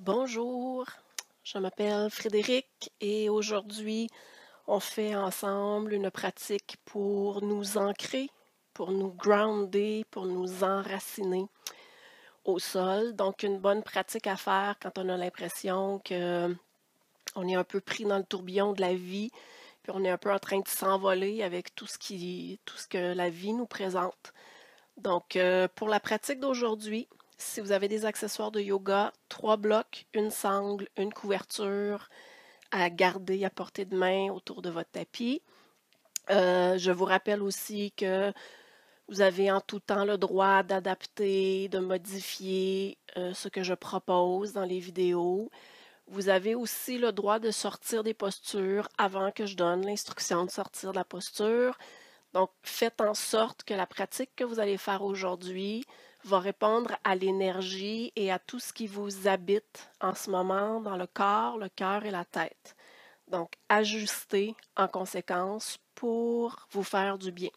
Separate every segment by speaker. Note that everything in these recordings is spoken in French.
Speaker 1: Bonjour, je m'appelle Frédéric et aujourd'hui, on fait ensemble une pratique pour nous ancrer, pour nous grounder, pour nous enraciner au sol. Donc, une bonne pratique à faire quand on a l'impression que on est un peu pris dans le tourbillon de la vie, puis on est un peu en train de s'envoler avec tout ce que la vie nous présente. Donc, pour la pratique d'aujourd'hui, si vous avez des accessoires de yoga, 3 blocs, une sangle, une couverture à garder à portée de main autour de votre tapis. Je vous rappelle aussi que vous avez en tout temps le droit d'adapter, de modifier ce que je propose dans les vidéos. Vous avez aussi le droit de sortir des postures avant que je donne l'instruction de sortir de la posture. Donc, faites en sorte que la pratique que vous allez faire aujourd'hui va répondre à l'énergie et à tout ce qui vous habite en ce moment dans le corps, le cœur et la tête. Donc, ajustez en conséquence pour vous faire du bien.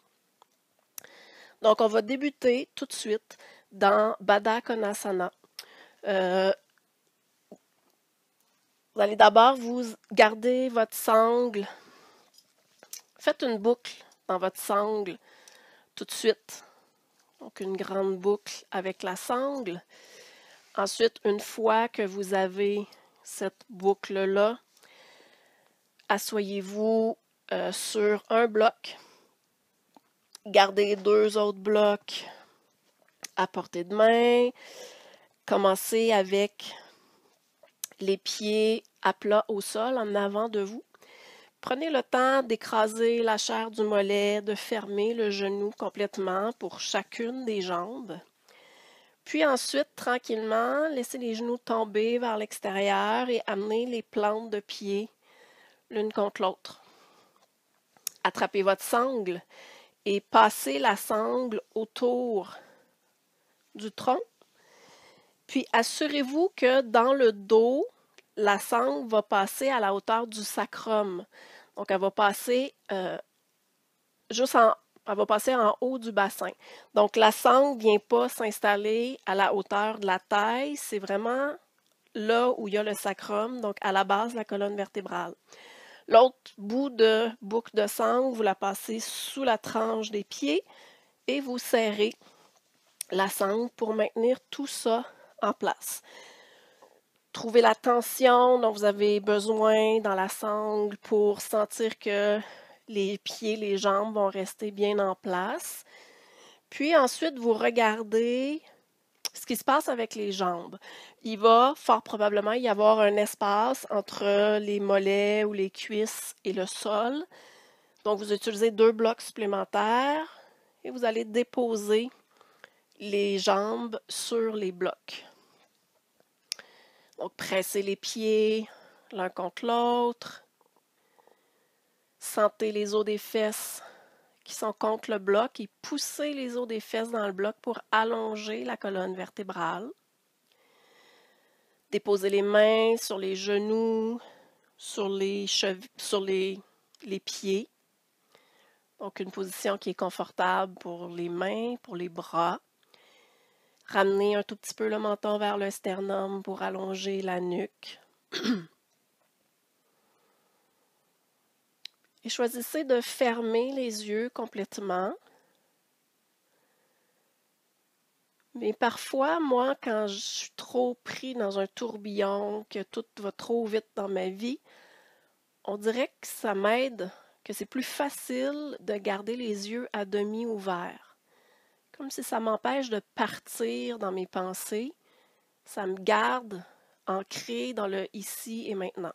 Speaker 1: Donc, on va débuter tout de suite dans Baddha Konasana. Vous allez d'abord vous garder votre sangle. Faites une boucle dans votre sangle tout de suite. Donc, une grande boucle avec la sangle. Ensuite, une fois que vous avez cette boucle-là, asseyez-vous sur un bloc. Gardez 2 autres blocs à portée de main. Commencez avec les pieds à plat au sol en avant de vous. Prenez le temps d'écraser la chair du mollet, de fermer le genou complètement pour chacune des jambes. Puis ensuite, tranquillement, laissez les genoux tomber vers l'extérieur et amenez les plantes de pied l'une contre l'autre. Attrapez votre sangle et passez la sangle autour du tronc. Puis assurez-vous que dans le dos, la sangle va passer à la hauteur du sacrum. Donc, elle va passer elle va passer en haut du bassin. Donc, la sangle ne vient pas s'installer à la hauteur de la taille. C'est vraiment là où il y a le sacrum, donc à la base de la colonne vertébrale. L'autre bout de boucle de sangle, vous la passez sous la tranche des pieds et vous serrez la sangle pour maintenir tout ça en place. Trouvez la tension dont vous avez besoin dans la sangle pour sentir que les pieds, les jambes vont rester bien en place. Puis ensuite, vous regardez ce qui se passe avec les jambes. Il va fort probablement y avoir un espace entre les mollets ou les cuisses et le sol. Donc, vous utilisez 2 blocs supplémentaires et vous allez déposer les jambes sur les blocs. Donc, pressez les pieds l'un contre l'autre. Sentez les os des fesses qui sont contre le bloc et poussez les os des fesses dans le bloc pour allonger la colonne vertébrale. Déposez les mains sur les genoux, sur les pieds. Donc, une position qui est confortable pour les mains, pour les bras. Ramenez un tout petit peu le menton vers le sternum pour allonger la nuque. Et choisissez de fermer les yeux complètement. Mais parfois, moi, quand je suis trop pris dans un tourbillon, que tout va trop vite dans ma vie, on dirait que ça m'aide, que c'est plus facile de garder les yeux à demi ouverts. Comme si ça m'empêche de partir dans mes pensées, ça me garde ancré dans le ici et maintenant.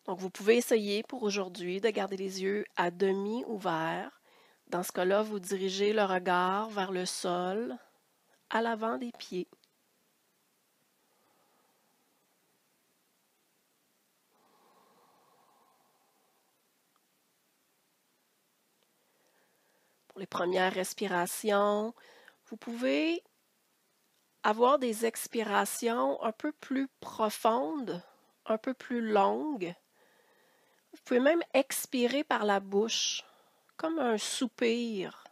Speaker 1: Donc, vous pouvez essayer pour aujourd'hui de garder les yeux à demi ouverts. Dans ce cas-là, vous dirigez le regard vers le sol, à l'avant des pieds. Pour les premières respirations, vous pouvez avoir des expirations un peu plus profondes, un peu plus longues. Vous pouvez même expirer par la bouche, comme un soupir.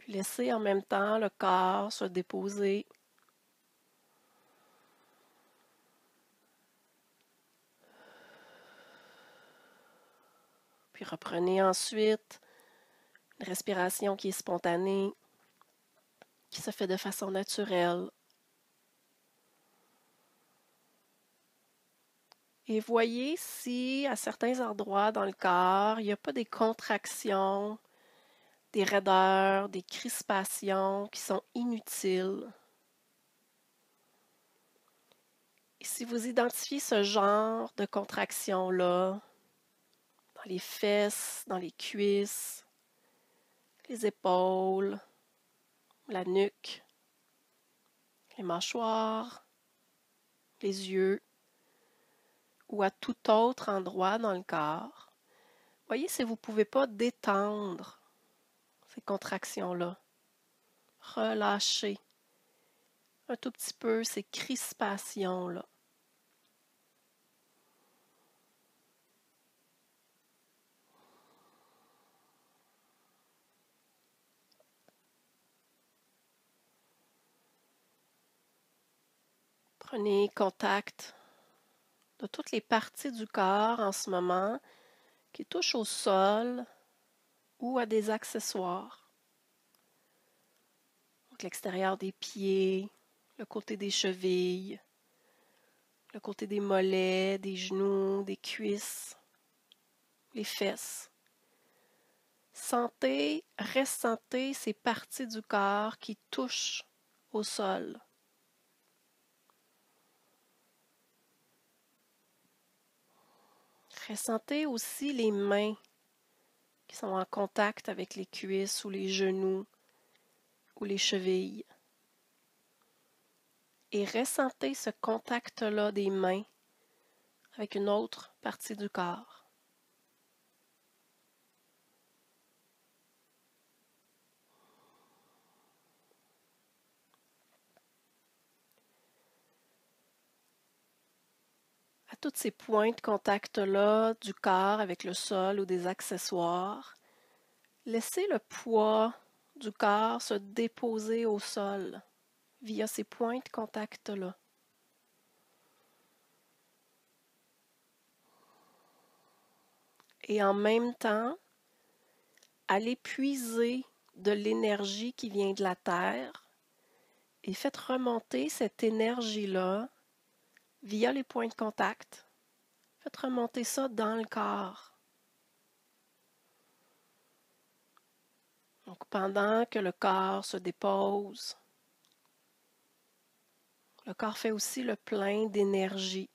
Speaker 1: Puis laissez en même temps le corps se déposer. Puis reprenez ensuite une respiration qui est spontanée, qui se fait de façon naturelle. Et voyez si à certains endroits dans le corps, il n'y a pas des contractions, des raideurs, des crispations qui sont inutiles. Et si vous identifiez ce genre de contraction-là, dans les fesses, dans les cuisses, les épaules, la nuque, les mâchoires, les yeux, ou à tout autre endroit dans le corps, voyez si vous ne pouvez pas détendre ces contractions-là. Relâchez un tout petit peu ces crispations-là. Prenez contact de toutes les parties du corps en ce moment qui touchent au sol ou à des accessoires. Donc l'extérieur des pieds, le côté des chevilles, le côté des mollets, des genoux, des cuisses, les fesses. Ressentez ces parties du corps qui touchent au sol. Ressentez aussi les mains qui sont en contact avec les cuisses ou les genoux ou les chevilles. Et ressentez ce contact-là des mains avec une autre partie du corps. À tous ces points de contact-là du corps avec le sol ou des accessoires, laissez le poids du corps se déposer au sol via ces points de contact-là. Et en même temps, allez puiser de l'énergie qui vient de la terre et faites remonter cette énergie-là via les points de contact. Faites remonter ça dans le corps. Donc pendant que le corps se dépose, le corps fait aussi le plein d'énergie.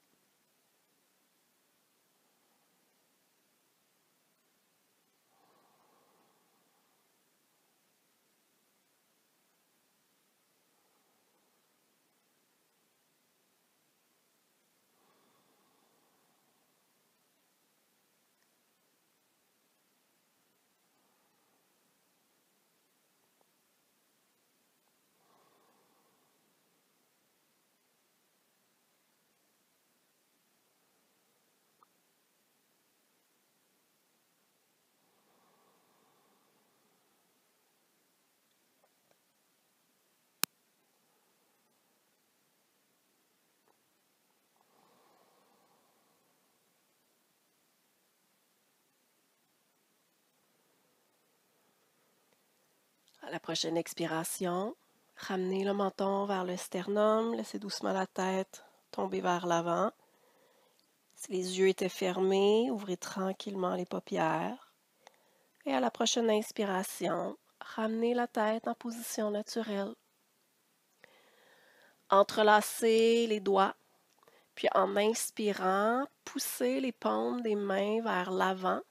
Speaker 1: À la prochaine expiration, ramenez le menton vers le sternum, laissez doucement la tête tomber vers l'avant. Si les yeux étaient fermés, ouvrez tranquillement les paupières. Et à la prochaine inspiration, ramenez la tête en position naturelle. Entrelacez les doigts, puis en inspirant, poussez les paumes des mains vers l'avant.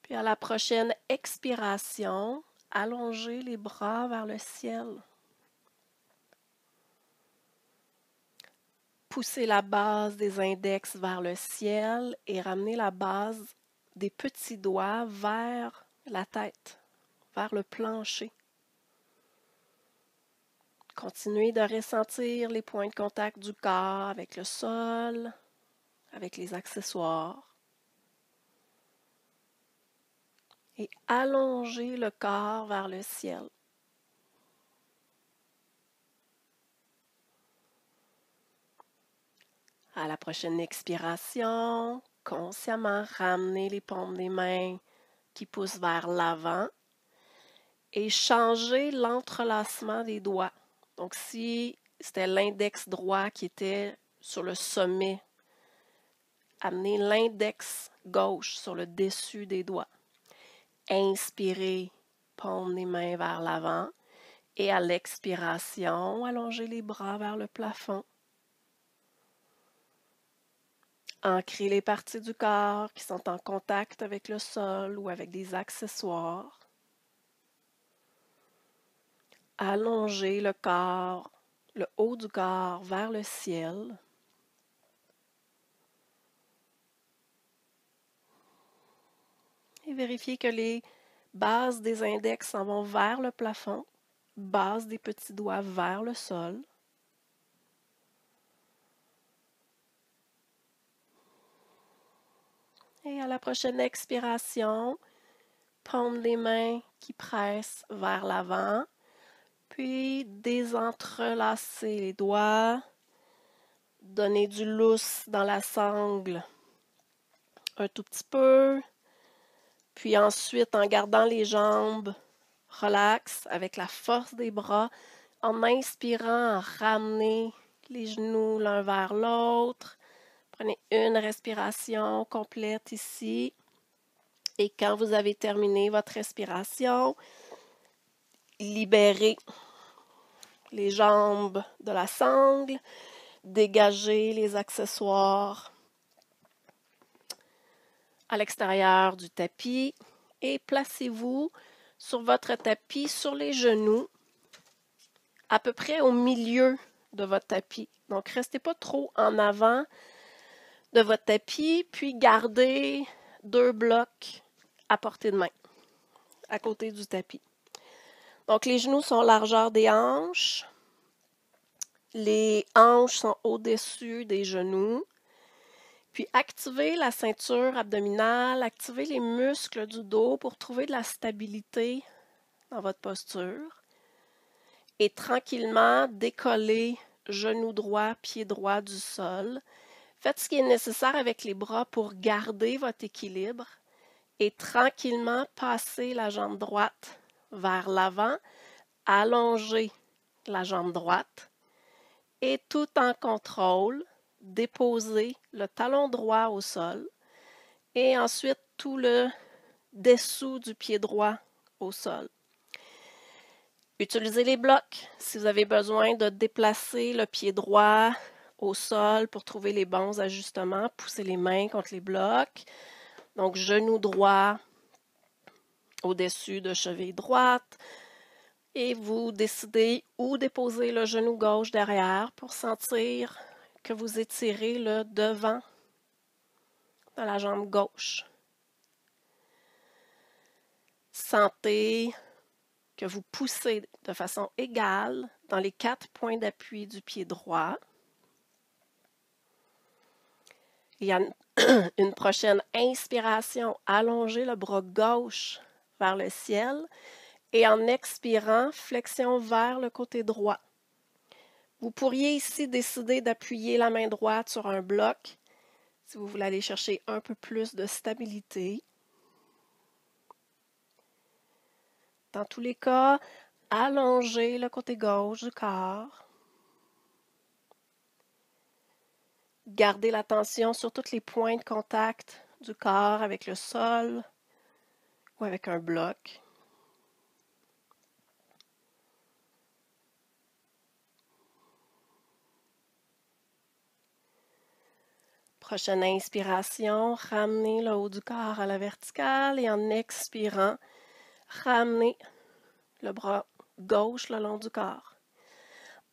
Speaker 1: Puis à la prochaine expiration, allongez les bras vers le ciel. Poussez la base des index vers le ciel et ramenez la base des petits doigts vers la tête, vers le plancher. Continuez de ressentir les points de contact du corps avec le sol, avec les accessoires. et allongez le corps vers le ciel. À la prochaine expiration, consciemment ramenez les paumes des mains qui poussent vers l'avant et changez l'entrelacement des doigts. Donc, si c'était l'index droit qui était sur le sommet, amenez l'index gauche sur le dessus des doigts. Inspirez, paume des mains vers l'avant et à l'expiration, allongez les bras vers le plafond. Ancrez les parties du corps qui sont en contact avec le sol ou avec des accessoires. Allongez le corps, le haut du corps vers le ciel. Et vérifiez que les bases des index s'en vont vers le plafond, base des petits doigts vers le sol. Et à la prochaine expiration, paume des mains qui pressent vers l'avant, puis désentrelacez les doigts, donnez du lousse dans la sangle un tout petit peu, puis ensuite en gardant les jambes relax avec la force des bras, en inspirant, ramenez les genoux l'un vers l'autre. Prenez une respiration complète ici. Et quand vous avez terminé votre respiration, libérez les jambes de la sangle, dégagez les accessoires à l'extérieur du tapis et placez-vous sur votre tapis, sur les genoux, à peu près au milieu de votre tapis. Donc, restez pas trop en avant de votre tapis, puis gardez 2 blocs à portée de main, à côté du tapis. Donc, les genoux sont largeur des hanches. Les hanches sont au-dessus des genoux. Puis, activez la ceinture abdominale, activez les muscles du dos pour trouver de la stabilité dans votre posture. Et tranquillement, décollez genou droit, pied droit du sol. Faites ce qui est nécessaire avec les bras pour garder votre équilibre et tranquillement passez la jambe droite vers l'avant, allongez la jambe droite et tout en contrôle, déposez le talon droit au sol et ensuite tout le dessous du pied droit au sol. Utilisez les blocs si vous avez besoin de déplacer le pied droit au sol pour trouver les bons ajustements. Poussez les mains contre les blocs. Donc, genou droit au-dessus de cheville droite. Et vous décidez où déposer le genou gauche derrière pour sentir que vous étirez le devant de la jambe gauche. Sentez que vous poussez de façon égale dans les 4 points d'appui du pied droit. Il y a une prochaine inspiration, allongez le bras gauche vers le ciel et en expirant, flexion vers le côté droit. Vous pourriez ici décider d'appuyer la main droite sur un bloc si vous voulez aller chercher un peu plus de stabilité. Dans tous les cas, allongez le côté gauche du corps. Gardez l'attention sur tous les points de contact du corps avec le sol ou avec un bloc. Prochaine inspiration, ramenez le haut du corps à la verticale et en expirant, ramenez le bras gauche le long du corps.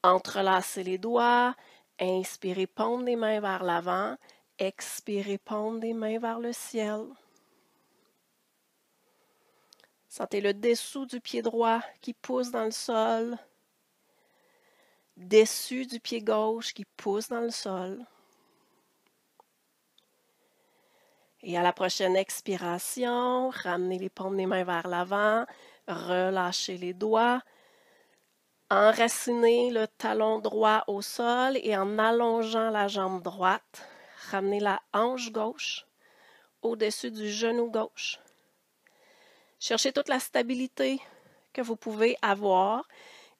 Speaker 1: Entrelacez les doigts, inspirez, paume des mains vers l'avant, expirez, paume des mains vers le ciel. Sentez le dessous du pied droit qui pousse dans le sol, dessus du pied gauche qui pousse dans le sol. Et à la prochaine expiration, ramenez les paumes des mains vers l'avant, relâchez les doigts, enracinez le talon droit au sol et en allongeant la jambe droite, ramenez la hanche gauche au-dessus du genou gauche. Cherchez toute la stabilité que vous pouvez avoir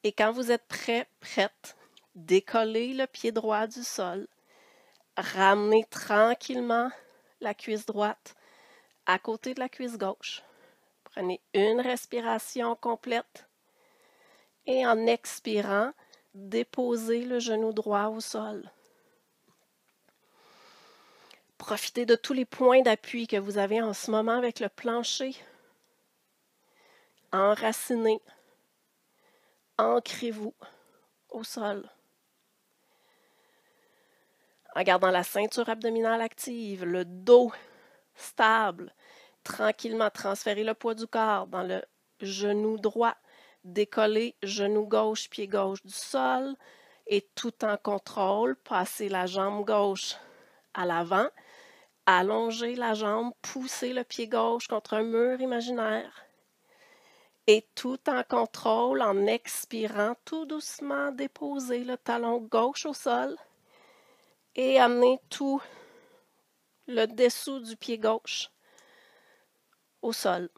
Speaker 1: et quand vous êtes prête, décollez le pied droit du sol. Ramenez tranquillement la cuisse droite à côté de la cuisse gauche. Prenez une respiration complète et en expirant, déposez le genou droit au sol. Profitez de tous les points d'appui que vous avez en ce moment avec le plancher. Enracinez. Ancrez-vous au sol. En gardant la ceinture abdominale active, le dos stable, tranquillement transférez le poids du corps dans le genou droit, décollez genou gauche, pied gauche du sol et tout en contrôle, passez la jambe gauche à l'avant, allongez la jambe, poussez le pied gauche contre un mur imaginaire. Et tout en contrôle, en expirant, tout doucement, déposez le talon gauche au sol et amenez tout le dessous du pied gauche au sol.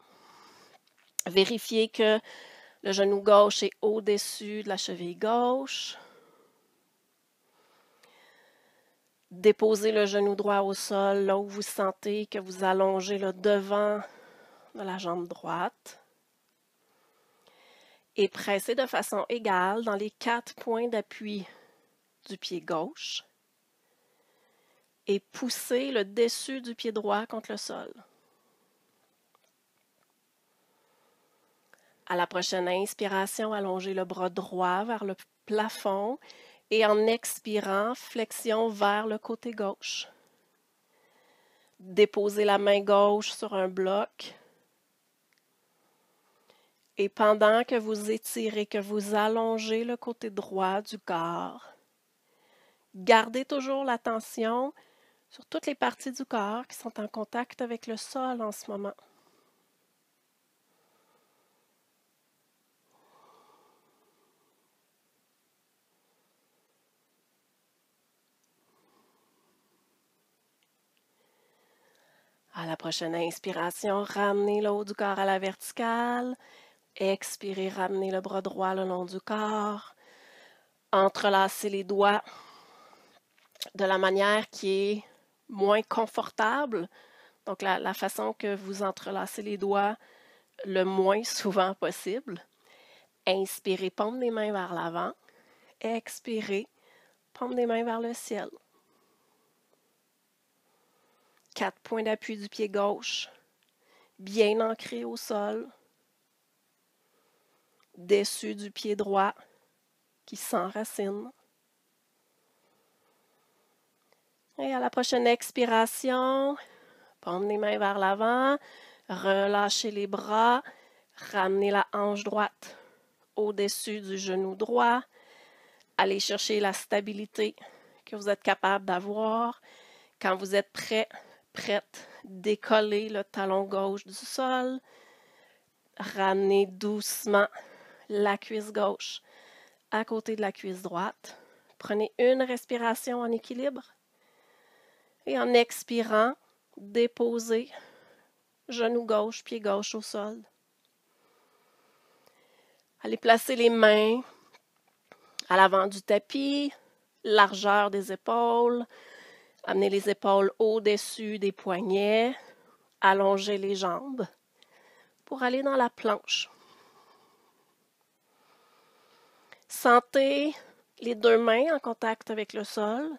Speaker 1: Vérifiez que le genou gauche est au-dessus de la cheville gauche. Déposez le genou droit au sol là où vous sentez que vous allongez le devant de la jambe droite. Et pressez de façon égale dans les 4 points d'appui du pied gauche et poussez le dessus du pied droit contre le sol. À la prochaine inspiration, allongez le bras droit vers le plafond et en expirant, flexion vers le côté gauche. Déposez la main gauche sur un bloc. Et pendant que vous étirez, que vous allongez le côté droit du corps, gardez toujours l'attention sur toutes les parties du corps qui sont en contact avec le sol en ce moment. À la prochaine inspiration, ramenez le haut du corps à la verticale. Expirez, ramenez le bras droit le long du corps. Entrelacez les doigts de la manière qui est moins confortable. Donc, la façon que vous entrelacez les doigts le moins souvent possible. Inspirez, paume des mains vers l'avant. Expirez, paume des mains vers le ciel. 4 points d'appui du pied gauche, bien ancré au sol. Dessus du pied droit qui s'enracine. Et à la prochaine expiration, paume des mains vers l'avant, relâchez les bras, ramenez la hanche droite au-dessus du genou droit. Allez chercher la stabilité que vous êtes capable d'avoir. Quand vous êtes prête, décollez le talon gauche du sol. Ramenez doucement la cuisse gauche à côté de la cuisse droite. Prenez une respiration en équilibre. Et en expirant, déposez genou gauche, pied gauche au sol. Allez placer les mains à l'avant du tapis, largeur des épaules. Amenez les épaules au-dessus des poignets. Allongez les jambes pour aller dans la planche. Sentez les 2 mains en contact avec le sol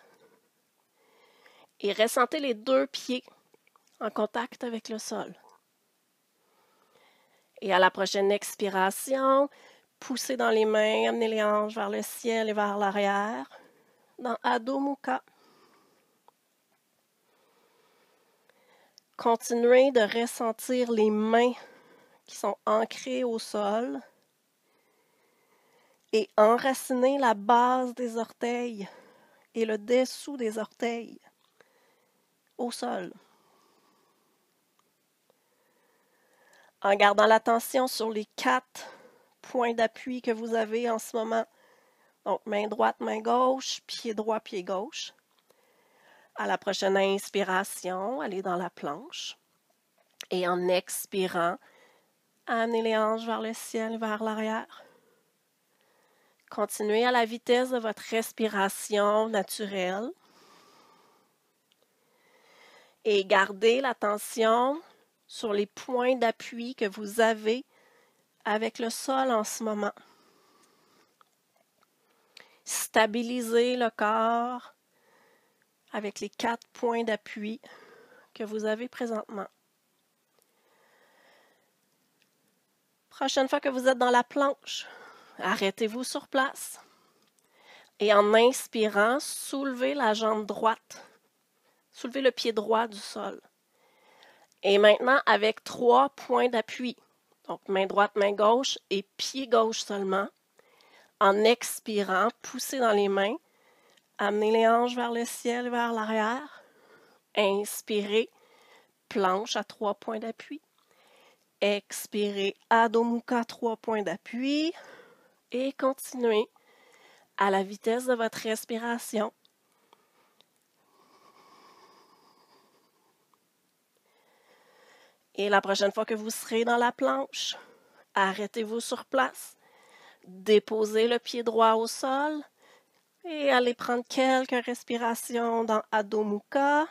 Speaker 1: et ressentez les 2 pieds en contact avec le sol. Et à la prochaine expiration, poussez dans les mains, amenez les hanches vers le ciel et vers l'arrière, dans Adho Mukha. Continuez de ressentir les mains qui sont ancrées au sol et enracinez la base des orteils et le dessous des orteils au sol. en gardant l'attention sur les 4 points d'appui que vous avez en ce moment. Donc, main droite, main gauche, pied droit, pied gauche. À la prochaine inspiration, allez dans la planche. Et en expirant, amenez les hanches vers le ciel, vers l'arrière. Continuez à la vitesse de votre respiration naturelle. Et gardez l'attention sur les points d'appui que vous avez avec le sol en ce moment. Stabilisez le corps avec les 4 points d'appui que vous avez présentement. Prochaine fois que vous êtes dans la planche, arrêtez-vous sur place. Et en inspirant, soulevez la jambe droite. Soulevez le pied droit du sol. Et maintenant, avec 3 points d'appui. Donc, main droite, main gauche et pied gauche seulement. En expirant, poussez dans les mains. Amenez les hanches vers le ciel, vers l'arrière. Inspirez, planche à 3 points d'appui. Expirez, Adho Mukha, 3 points d'appui. Et continuez à la vitesse de votre respiration. Et la prochaine fois que vous serez dans la planche, arrêtez-vous sur place. Déposez le pied droit au sol et allez prendre quelques respirations dans Adho Mukha.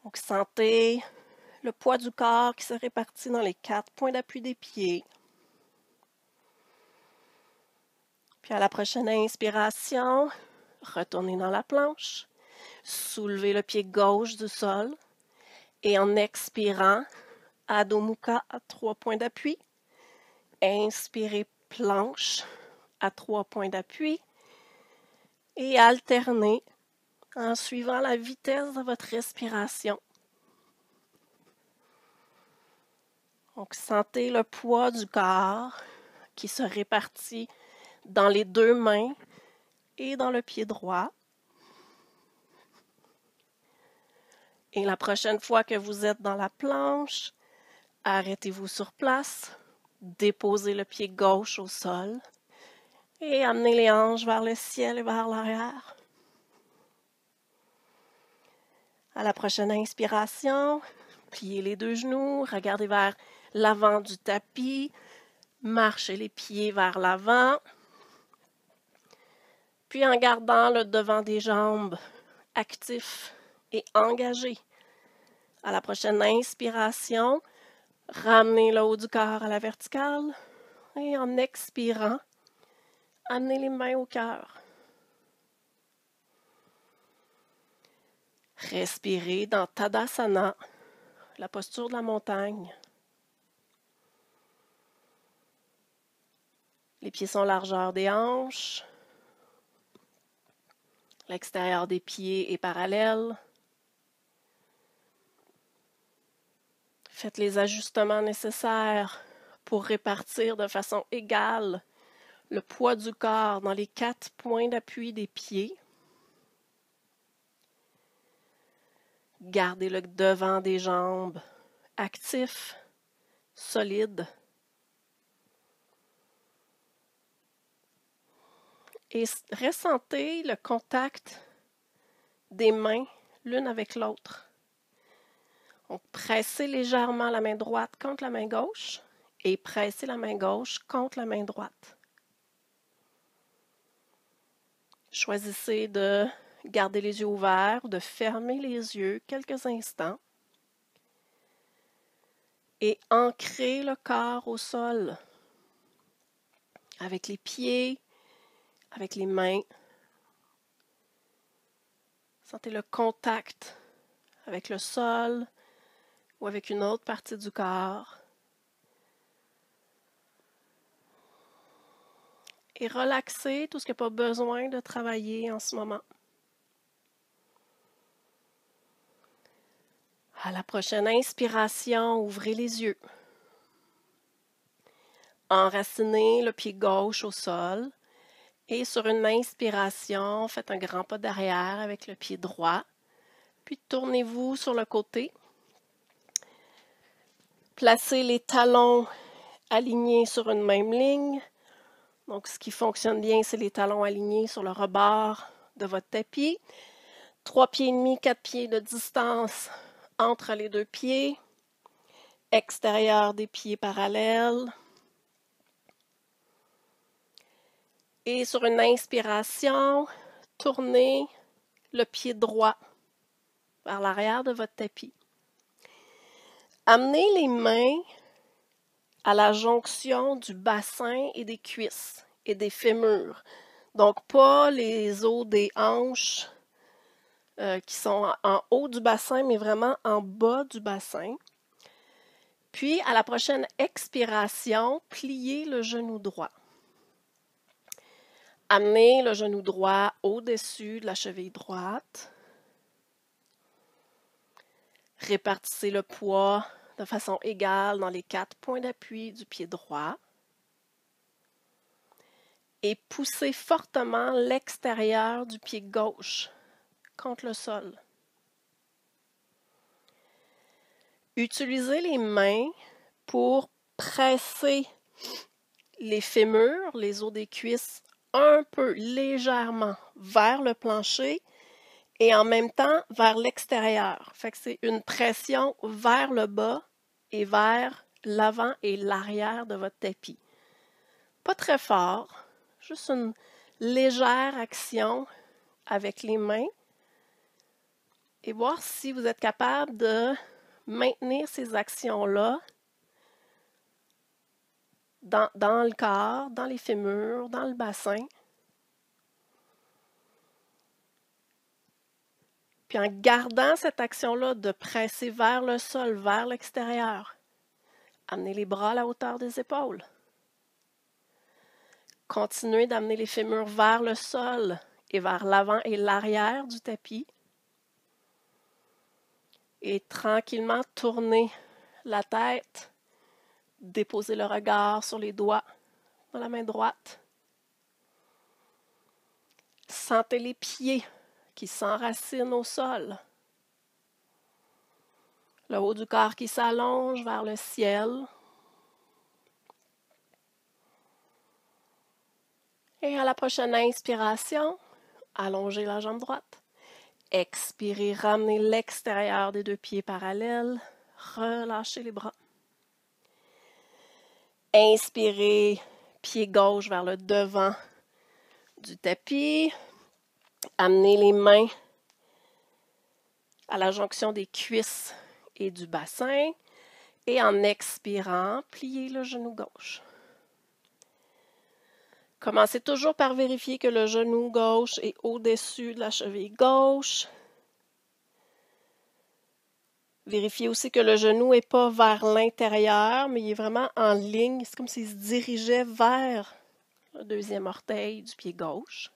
Speaker 1: Donc, sentez le poids du corps qui se répartit dans les 4 points d'appui des pieds. Puis à la prochaine inspiration, retournez dans la planche. Soulevez le pied gauche du sol. Et en expirant, Adho Mukha à 3 points d'appui. Inspirez, planche à 3 points d'appui. Et alternez en suivant la vitesse de votre respiration. Donc, sentez le poids du corps qui se répartit dans les 2 mains et dans le pied droit. Et la prochaine fois que vous êtes dans la planche, arrêtez-vous sur place, déposez le pied gauche au sol et amenez les hanches vers le ciel et vers l'arrière. À la prochaine inspiration, pliez les 2 genoux, regardez vers l'avant du tapis, marchez les pieds vers l'avant. Puis en gardant le devant des jambes actif et engagé. À la prochaine inspiration, ramenez le haut du corps à la verticale. Et en expirant, amenez les mains au cœur. Respirez dans Tadasana, la posture de la montagne. Les pieds sont largeur des hanches. L'extérieur des pieds est parallèle. Faites les ajustements nécessaires pour répartir de façon égale le poids du corps dans les 4 points d'appui des pieds. Gardez le devant des jambes actif, solide. Et ressentez le contact des mains l'une avec l'autre. Donc, pressez légèrement la main droite contre la main gauche et pressez la main gauche contre la main droite. Choisissez de garder les yeux ouverts, de fermer les yeux quelques instants et ancrez le corps au sol avec les pieds, avec les mains. Sentez le contact avec le sol ou avec une autre partie du corps. Et relaxez tout ce qui n'a pas besoin de travailler en ce moment. À la prochaine inspiration, ouvrez les yeux. Enracinez le pied gauche au sol. Et sur une inspiration, faites un grand pas derrière avec le pied droit. Puis tournez-vous sur le côté. Placez les talons alignés sur une même ligne. Donc, ce qui fonctionne bien, c'est les talons alignés sur le rebord de votre tapis. 3 pieds et demi, 4 pieds de distance entre les deux pieds. Extérieur des pieds parallèles. Et sur une inspiration, tournez le pied droit vers l'arrière de votre tapis. Amenez les mains à la jonction du bassin et des cuisses et des fémurs. Donc, pas les os des hanches qui sont en haut du bassin, mais vraiment en bas du bassin. Puis, à la prochaine expiration, pliez le genou droit. Amenez le genou droit au-dessus de la cheville droite. Répartissez le poids de façon égale dans les 4 points d'appui du pied droit. Et poussez fortement l'extérieur du pied gauche contre le sol. Utilisez les mains pour presser les fémurs, les os des cuisses, un peu légèrement vers le plancher et en même temps vers l'extérieur. Fait que c'est une pression vers le bas et vers l'avant et l'arrière de votre tapis. Pas très fort, juste une légère action avec les mains et voir si vous êtes capable de maintenir ces actions-là dans le corps, dans les fémurs, dans le bassin. Puis en gardant cette action-là de presser vers le sol, vers l'extérieur, amenez les bras à la hauteur des épaules. Continuez d'amener les fémurs vers le sol et vers l'avant et l'arrière du tapis. Et tranquillement tournez la tête, déposez le regard sur les doigts de la main droite. Sentez les pieds qui s'enracinent au sol. Le haut du corps qui s'allonge vers le ciel. Et à la prochaine inspiration, allongez la jambe droite. Expirez, ramenez l'extérieur des deux pieds parallèles. Relâchez les bras. Inspirez, pied gauche vers le devant du tapis. Amenez les mains à la jonction des cuisses et du bassin. Et en expirant, pliez le genou gauche. Commencez toujours par vérifier que le genou gauche est au-dessus de la cheville gauche. Vérifiez aussi que le genou n'est pas vers l'intérieur, mais il est vraiment en ligne. C'est comme s'il se dirigeait vers le deuxième orteil du pied gauche.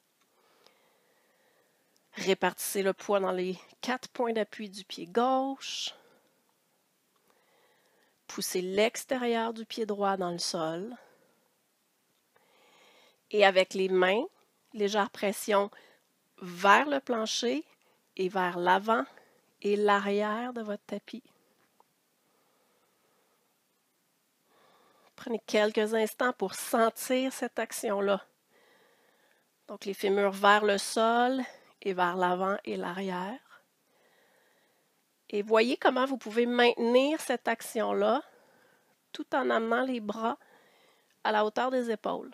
Speaker 1: Répartissez le poids dans les 4 points d'appui du pied gauche. Poussez l'extérieur du pied droit dans le sol. Et avec les mains, légère pression vers le plancher et vers l'avant et l'arrière de votre tapis. Prenez quelques instants pour sentir cette action-là. Donc les fémurs vers le sol et vers l'avant et l'arrière. Et voyez comment vous pouvez maintenir cette action-là tout en amenant les bras à la hauteur des épaules.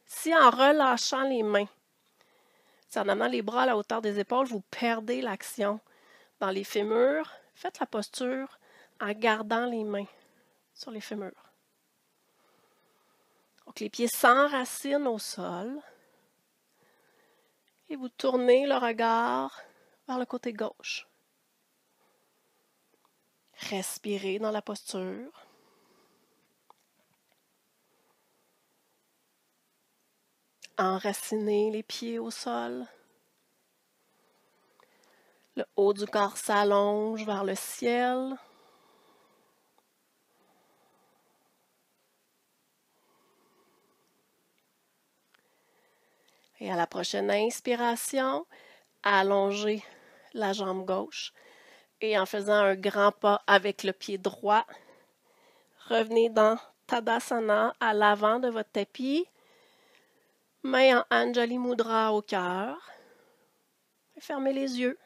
Speaker 1: Si en relâchant les mains, si en amenant les bras à la hauteur des épaules, vous perdez l'action dans les fémurs, faites la posture en gardant les mains sur les fémurs. Donc les pieds s'enracinent au sol et vous tournez le regard vers le côté gauche. Respirez dans la posture. Enracinez les pieds au sol. Le haut du corps s'allonge vers le ciel. Et à la prochaine inspiration, allongez la jambe gauche. Et en faisant un grand pas avec le pied droit, Revenez dans Tadasana à l'avant de votre tapis. Main en Anjali Mudra au cœur. Fermez les yeux.